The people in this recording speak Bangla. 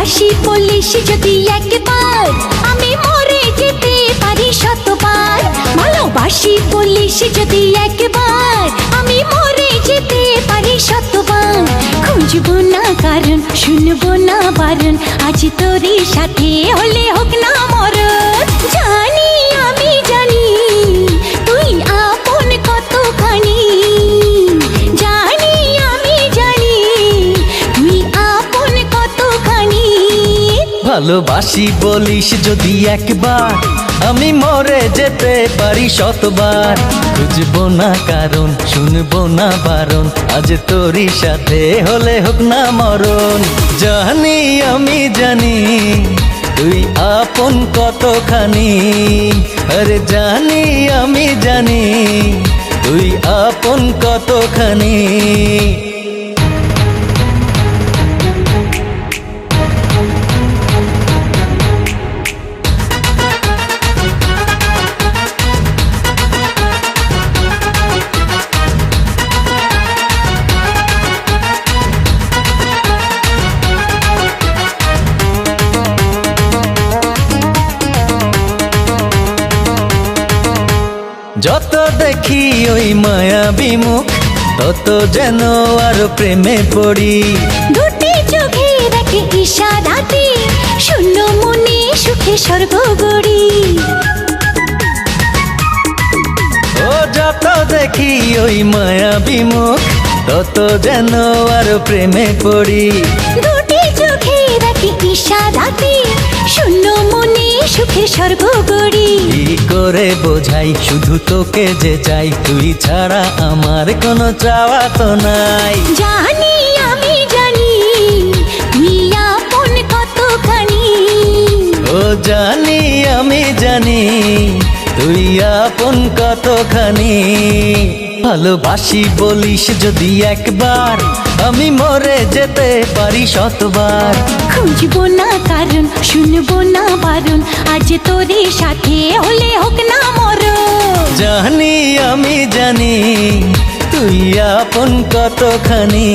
ভালোবাসি বলিস যদি একবার, আমি মরে যেতে পারি শতবার। ভালোবাসি বলিস যদি একবার, আমি মরে যেতে পারি শতবার। খুঁজবো না কারণ, শুনবো না বারণ, আজ তোরই সাথে হলে হোক না মরণ। জানি আমি জানি তুই আপন কতখানি, জানি আমি জানি তুই আপন কতখানি। ভালোবাসি বলিস যদি একবার, আমি মরে যেতে পারি শতবার। খুঁজবো না কারণ, শুনবো না বারণ, আজ তোরই সাথে হলে হোক না মরণ। জানি আমি জানি তুই আপন কতখানি, আরে জানি আমি জানি তুই আপন কতখানি। যত দেখি ওই মায়াবী মুখ, তত যেন আরো প্রেমে পড়ি। দুটি চোখে রাখে ইশারাতে, শূন্য মনে সুখে স্বর্গ গড়ি। ও যত দেখি ওই মায়াবী মুখ, তত যেন আরো প্রেমে পড়ি। দুটি চোখে রাখে ইশারাতে, শূন্য মনে সুখে স্বর্গ গড়ি। কি করে বোঝাই শুধু তোকে যে চাই, তুই ছাড়া আমার কোনো চাওয়া তো নাই। জানি আমি জানি তুই আপন কতখানি, ও জানি আমি জানি তুই আপন কতখানি। ভালোবাসি বলিস যদি একবার, আমি মরে যেতে পারি শতবার। খুঁজবো না কারণ, শুনবো না বারণ, আজ তোরই সাথে হলে হোক না মরণ। জানি আমি জানি তুই আপন কতখানি।